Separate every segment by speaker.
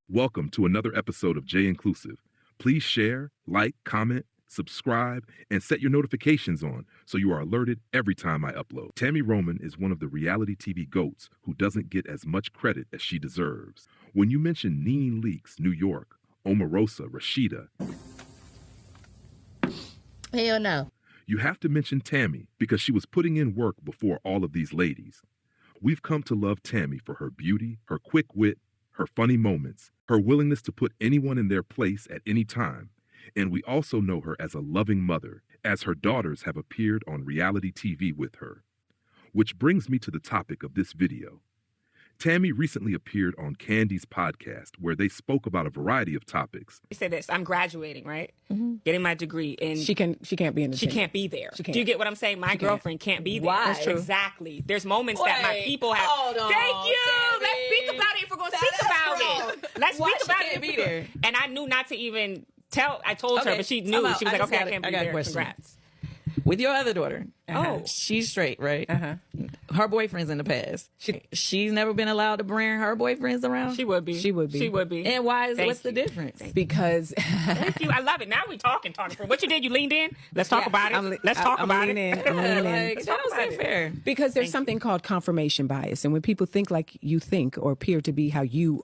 Speaker 1: Welcome to another episode of J Inclusive. Please share, like, comment, subscribe, and set your notifications on so you are alerted every time I upload. Tami Roman is one of the reality TV GOATs who doesn't get as much credit as she deserves. When you mention Nene Leakes, New York, Omarosa, Rashida,
Speaker 2: hell no,
Speaker 1: you have to mention Tammy because she was putting in work before all of these ladies. We've come to love Tammy for her beauty, her quick wit, her funny moments, her willingness to put anyone in their place at any time. And we also know her as a loving mother, as her daughters have appeared on reality TV with her. Which brings me to the topic of this video. Tammy recently appeared on Kandi's podcast where they spoke about a variety of topics.
Speaker 3: I say this, I'm graduating, right? Mm-hmm. Getting my degree. And
Speaker 4: she can't be in the
Speaker 3: She can't be there. Do you get what I'm saying? My girlfriend can't be there.
Speaker 4: Why? That's true.
Speaker 3: Exactly. There's moments that my people have. Thank you. Tammy. Let's speak about it if we're going to speak about it. Let's speak about it. Be there. And I knew not to even tell. I told her, but she knew. She was like, okay, I can't be there. Congrats.
Speaker 5: With your other daughter, she's straight, right? Her boyfriend's in the past. She's never been allowed to bring her boyfriends around.
Speaker 3: She would be.
Speaker 4: She would be.
Speaker 3: She would be.
Speaker 5: And why is what's the difference?
Speaker 4: Because
Speaker 3: thank you. I love it. Now we talking. What you did? You leaned in. Let's talk about it. Let's talk about it.
Speaker 4: I'm leaning in.
Speaker 5: That don't seem fair.
Speaker 4: Because there's something called confirmation bias, and when people think like you think or appear to be how you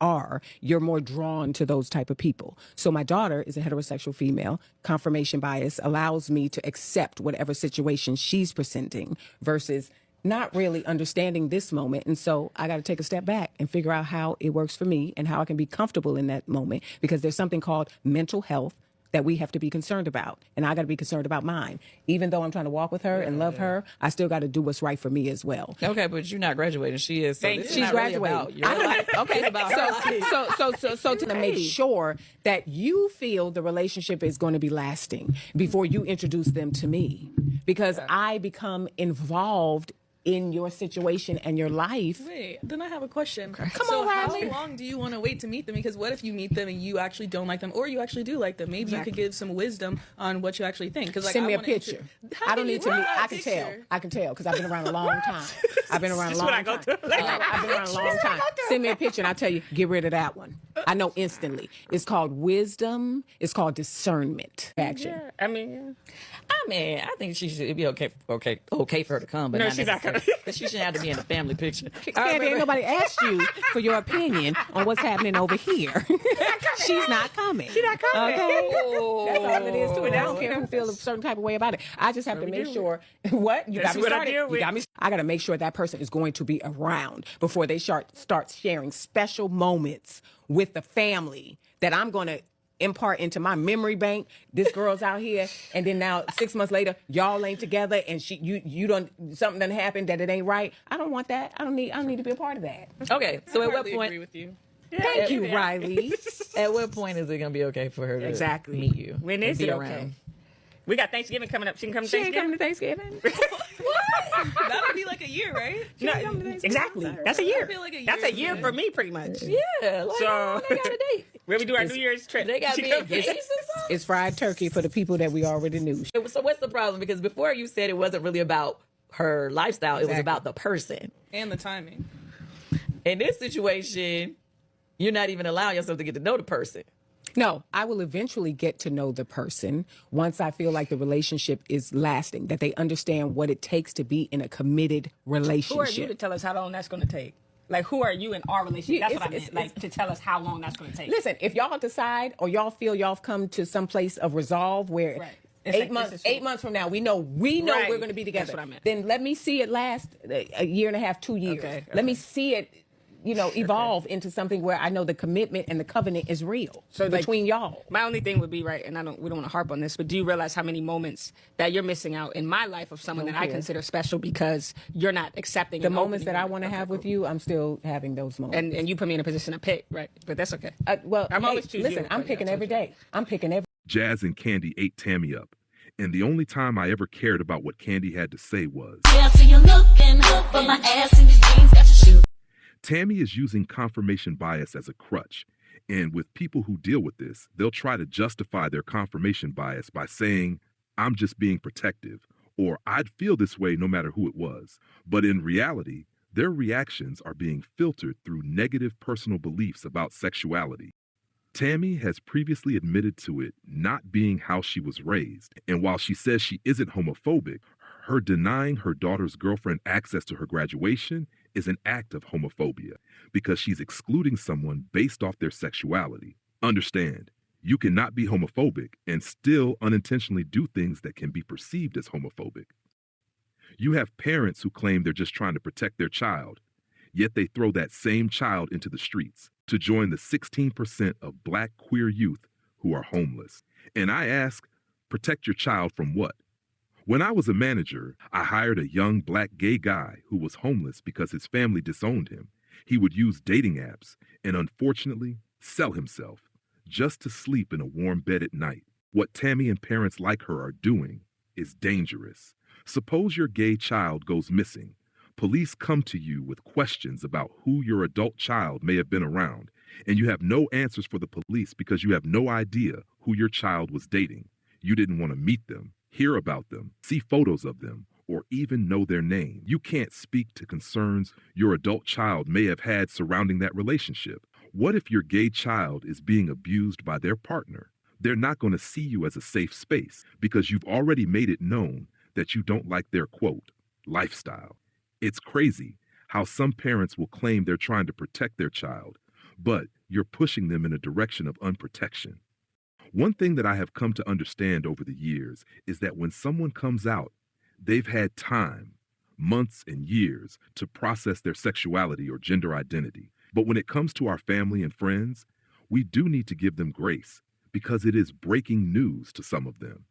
Speaker 4: are, you're more drawn to those type of people. So my daughter is a heterosexual female. Confirmation bias allows me to accept whatever situation she's presenting versus not really understanding this moment. And so I got to take a step back and figure out how it works for me and how I can be comfortable in that moment, because there's something called mental health that we have to be concerned about. And I got to be concerned about mine. Even though I'm trying to walk with her and love her, I still got to do what's right for me as well.
Speaker 5: Okay, but you're not graduating. She is. So
Speaker 4: she's graduating. So to make sure that you feel the relationship is going to be lasting before you introduce them to me, because I become involved in your situation and your life.
Speaker 6: Wait, then I have a question.
Speaker 4: Come on, Riley.
Speaker 6: How long do you want to wait to meet them? Because what if you meet them and you actually don't like them, or you actually do like them? Maybe you could give some wisdom on what you actually think. Because
Speaker 4: send me a picture. I don't need to meet. I can tell. I can tell because I've been around a long time. I've been around a long time. Send me a picture and I'll tell you, get rid of that one. I know instantly. It's called wisdom. It's called discernment. Action.
Speaker 3: Yeah, I mean,
Speaker 5: I think she should be okay for her to come, but
Speaker 3: no,
Speaker 5: not
Speaker 3: she's not gonna.
Speaker 5: But she shouldn't have to be in the family picture.
Speaker 4: Ain't nobody asked you for your opinion on what's happening over here. She's not coming.
Speaker 3: She's not coming.
Speaker 4: Okay? That's all it is to it. I don't care who feels a certain type of way about it. I just have to make sure. What? You got me started. You got me. I got to make sure that person is going to be around before they start sharing special moments with the family that I'm going to impart into my memory bank. This girl's out here, and then now 6 months later, y'all ain't together, and something done happened that it ain't right. I don't want that. I don't need to be a part of that.
Speaker 5: Okay, so at what point?
Speaker 6: Agree with you.
Speaker 4: Thank you, Riley.
Speaker 5: At what point is it gonna be okay for her to meet you?
Speaker 3: When is it okay? We got Thanksgiving coming up. She can come to Thanksgiving.
Speaker 4: She ain't coming to Thanksgiving.
Speaker 6: What? That'll be like a year, right?
Speaker 3: No, exactly. That's a year.
Speaker 6: I feel like a year.
Speaker 3: That's a year for me, pretty much.
Speaker 5: Yeah. Like,
Speaker 3: so
Speaker 5: they got a date.
Speaker 3: Where we do our New Year's trip.
Speaker 5: They got to be engaged or something?
Speaker 4: It's fried turkey for the people that we already knew.
Speaker 5: So what's the problem? Because before you said it wasn't really about her lifestyle. It was about the person.
Speaker 6: And the timing.
Speaker 5: In this situation, you're not even allowing yourself to get to know the person.
Speaker 4: No, I will eventually get to know the person once I feel like the relationship is lasting, that they understand what it takes to be in a committed relationship.
Speaker 3: Who are you to tell us how long that's going to take? Like, who are you in our relationship? That's what I meant. Like, to tell us how long that's going to take.
Speaker 4: Listen, if y'all decide or y'all feel y'all have come to some place of resolve where
Speaker 3: right.
Speaker 4: 8 months from now, we know
Speaker 3: right.
Speaker 4: we're going to be together.
Speaker 3: That's what I meant.
Speaker 4: Then let me see it last a year and a half, 2 years.
Speaker 3: Okay.
Speaker 4: Let me see it, evolve into something where I know the commitment and the covenant is real between y'all.
Speaker 3: My only thing would be, right, and we don't want to harp on this, but do you realize how many moments that you're missing out in my life of someone that I consider special because you're not accepting
Speaker 4: the moments that I want to have with you? I'm still having those moments.
Speaker 3: And you put me in a position to pick, right? But that's okay. I'm always choosing.
Speaker 4: Listen, I'm picking every day. I'm picking every.
Speaker 1: Jazz and Kandi ate Tammy up. And the only time I ever cared about what Kandi had to say was,
Speaker 7: yeah, so you're looking up, but my ass in the jeans got your shoe.
Speaker 1: Tammy is using confirmation bias as a crutch. And with people who deal with this, they'll try to justify their confirmation bias by saying, I'm just being protective, or I'd feel this way no matter who it was. But in reality, Their reactions are being filtered through negative personal beliefs about sexuality. Tammy has previously admitted to it not being how she was raised, and while she says she isn't homophobic, her denying her daughter's girlfriend access to her graduation is an act of homophobia because she's excluding someone based off their sexuality. Understand, you cannot be homophobic and still unintentionally do things that can be perceived as homophobic. You have parents who claim they're just trying to protect their child, yet they throw that same child into the streets to join the 16% of Black queer youth who are homeless. And I ask, protect your child from what? When I was a manager, I hired a young Black gay guy who was homeless because his family disowned him. He would use dating apps and unfortunately sell himself just to sleep in a warm bed at night. What Tammy and parents like her are doing is dangerous. Suppose your gay child goes missing. Police come to you with questions about who your adult child may have been around, and you have no answers for the police because you have no idea who your child was dating. You didn't want to meet them, hear about them, see photos of them, or even know their name. You can't speak to concerns your adult child may have had surrounding that relationship. What if your gay child is being abused by their partner? They're not going to see you as a safe space because you've already made it known that you don't like their, quote, lifestyle. It's crazy how some parents will claim they're trying to protect their child, but you're pushing them in a direction of unprotection. One thing that I have come to understand over the years is that when someone comes out, they've had time, months and years, to process their sexuality or gender identity. But when it comes to our family and friends, we do need to give them grace because it is breaking news to some of them.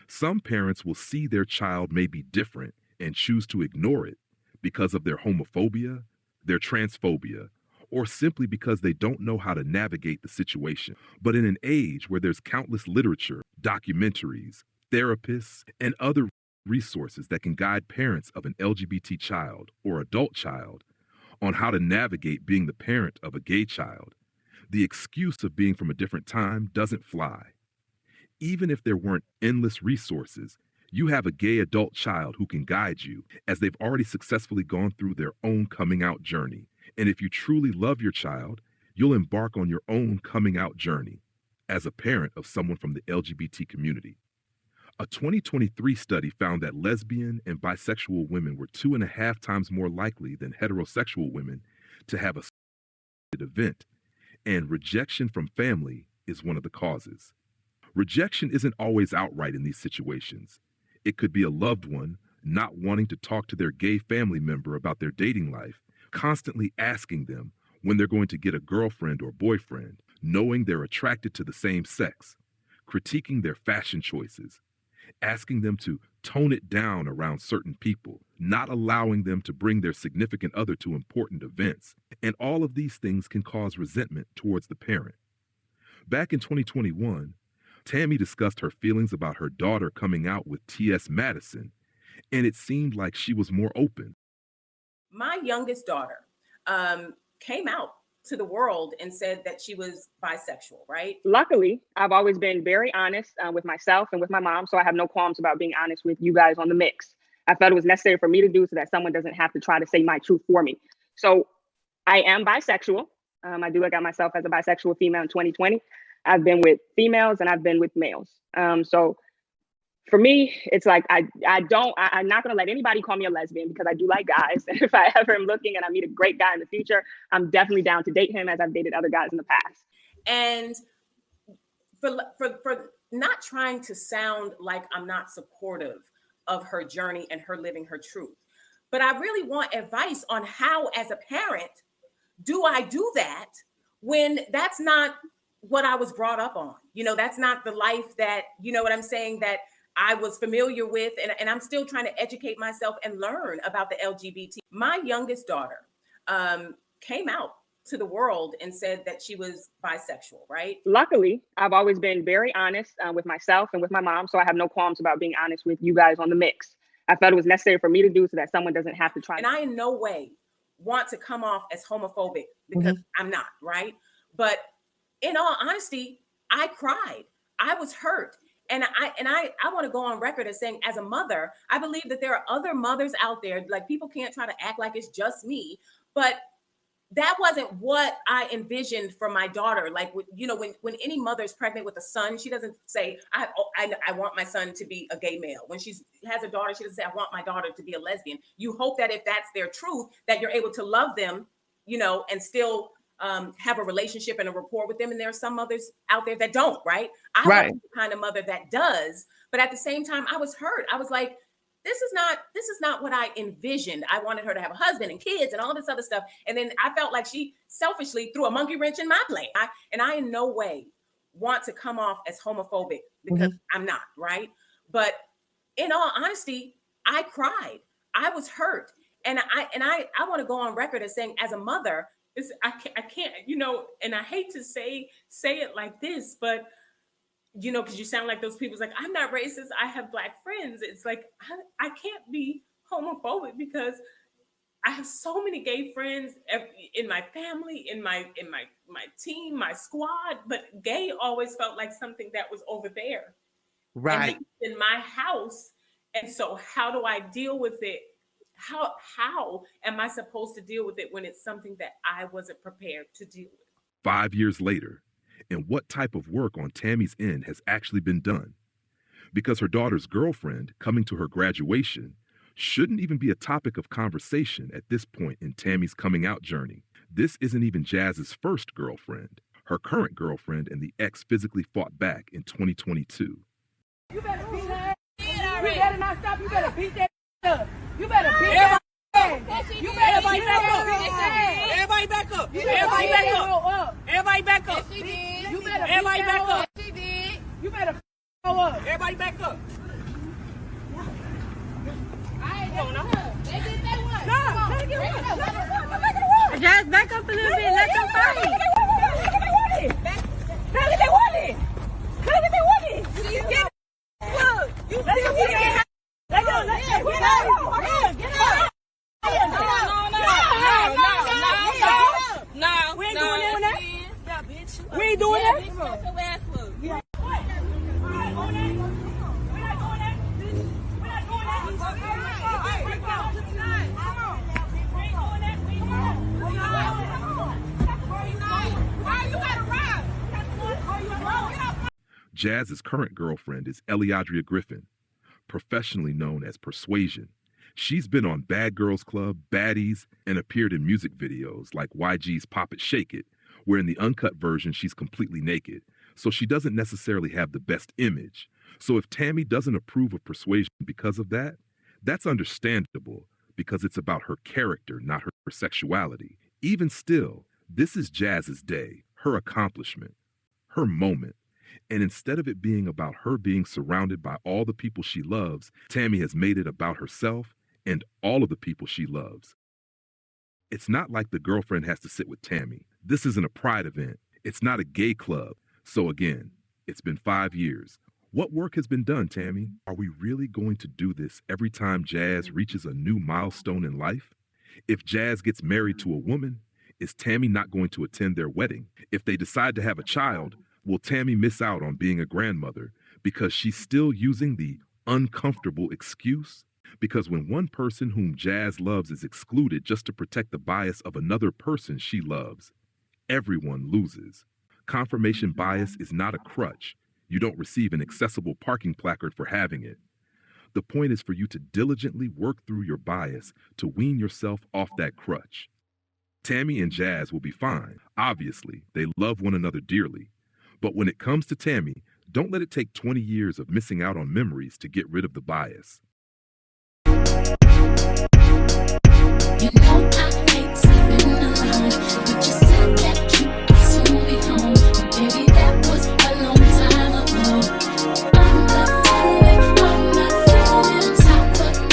Speaker 1: Some parents will see their child may be different and choose to ignore it because of their homophobia, their transphobia, or simply because they don't know how to navigate the situation. But in an age where there's countless literature, documentaries, therapists, and other resources that can guide parents of an LGBT child or adult child on how to navigate being the parent of a gay child, the excuse of being from a different time doesn't fly. Even if there weren't endless resources, you have a gay adult child who can guide you as they've already successfully gone through their own coming out journey. And if you truly love your child, you'll embark on your own coming out journey as a parent of someone from the LGBT community. A 2023 study found that lesbian and bisexual women were 2.5 times more likely than heterosexual women to have a event, and rejection from family is one of the causes. Rejection isn't always outright in these situations. It could be a loved one not wanting to talk to their gay family member about their dating life, constantly asking them when they're going to get a girlfriend or boyfriend, knowing they're attracted to the same sex, critiquing their fashion choices, asking them to tone it down around certain people, not allowing them to bring their significant other to important events. And all of these things can cause resentment towards the parent. Back in 2021, Tammy discussed her feelings about her daughter coming out with T.S. Madison, and it seemed like she was more open.
Speaker 2: My youngest daughter came out to the world and said that she was bisexual, right?
Speaker 8: Luckily, I've always been very honest with myself and with my mom, so I have no qualms about being honest with you guys on the mix. I felt it was necessary for me to do so that someone doesn't have to try to say my truth for me. So I am bisexual. I do look at myself as a bisexual female in 2020. I've been with females and I've been with males. So for me, it's like I'm not going to let anybody call me a lesbian because I do like guys. And if I ever am looking and I meet a great guy in the future, I'm definitely down to date him as I've dated other guys in the past.
Speaker 2: And for not trying to sound like I'm not supportive of her journey and her living her truth, but I really want advice on how, as a parent, do I do that when that's not what I was brought up on? You know, that's not the life that, you know what I'm saying, that I was familiar with, and I'm still trying to educate myself and learn about the LGBT. My youngest daughter came out to the world and said that she was bisexual, right?
Speaker 8: Luckily, I've always been very honest with myself and with my mom, so I have no qualms about being honest with you guys on the mix. I felt it was necessary for me to do so that someone doesn't have to try.
Speaker 2: And I in no way want to come off as homophobic because I'm not, right? But in all honesty, I cried. I was hurt. And I want to go on record as saying, as a mother, I believe that there are other mothers out there. Like, people can't try to act like it's just me, but that wasn't what I envisioned for my daughter. Like, you know, when any mother's pregnant with a son, she doesn't say, I want my son to be a gay male. When she has a daughter, she doesn't say, I want my daughter to be a lesbian. You hope that if that's their truth, that you're able to love them, you know, and still have a relationship and a rapport with them. And there are some mothers out there that don't, right? I was the kind of mother that does, but at the same time, I was hurt. I was like, this is not what I envisioned. I wanted her to have a husband and kids and all this other stuff. And then I felt like she selfishly threw a monkey wrench in my plan. I in no way want to come off as homophobic, because I'm not, right? But in all honesty, I cried. I was hurt. And I want to go on record as saying, as a mother, I can't, you know, and I hate to say it like this, but you know, because you sound like those people's like, I'm not racist, I have Black friends. It's like, I can't be homophobic because I have so many gay friends in my family, in my team, my squad, but gay always felt like something that was over there. Right. In my house. And so how do I deal with it? How am I supposed to deal with it when it's something that I wasn't prepared to deal with?
Speaker 1: 5 years later, and what type of work on Tammy's end has actually been done? Because her daughter's girlfriend coming to her graduation shouldn't even be a topic of conversation at this point in Tammy's coming out journey. This isn't even Jazz's first girlfriend. Her current girlfriend and the ex physically fought back in 2022.
Speaker 9: You better beat her. You better not stop. You better beat that up. You better beat that up. You better beat that up. Everybody back up. Everybody back up. Everybody back up. You better everybody back up. You better go up. Everybody back up. I ain't going up. They did that one. No, let it get one. Just back up a little bit. Let them fight. Look at they want it. Look at they want it. Look, you still get it. Let go. Get out. Get out. No. We ain't doing that. We ain't doing that.
Speaker 1: Jazz's current girlfriend is Eliadria Griffin, professionally known as Persuasion. She's been on Bad Girls Club, Baddies, and appeared in music videos like YG's Pop It, Shake It, where in the uncut version she's completely naked, so she doesn't necessarily have the best image. So if Tammy doesn't approve of Persuasion because of that, that's understandable, because it's about her character, not her sexuality. Even still, this is Jazz's day, her accomplishment, her moment. And instead of it being about her being surrounded by all the people she loves, Tammy has made it about herself and all of the people she loves. It's not like the girlfriend has to sit with Tammy. This isn't a pride event. It's not a gay club. So again, it's been 5 years. What work has been done, Tammy? Are we really going to do this every time Jazz reaches a new milestone in life? If Jazz gets married to a woman, is Tammy not going to attend their wedding? If they decide to have a child, will Tammy miss out on being a grandmother because she's still using the uncomfortable excuse? Because when one person whom Jazz loves is excluded just to protect the bias of another person she loves, everyone loses. Confirmation bias is not a crutch. You don't receive an accessible parking placard for having it. The point is for you to diligently work through your bias to wean yourself off that crutch. Tammy and Jazz will be fine. Obviously, they love one another dearly. But when it comes to Tammy, don't let it take 20 years of missing out on memories to get rid of the bias.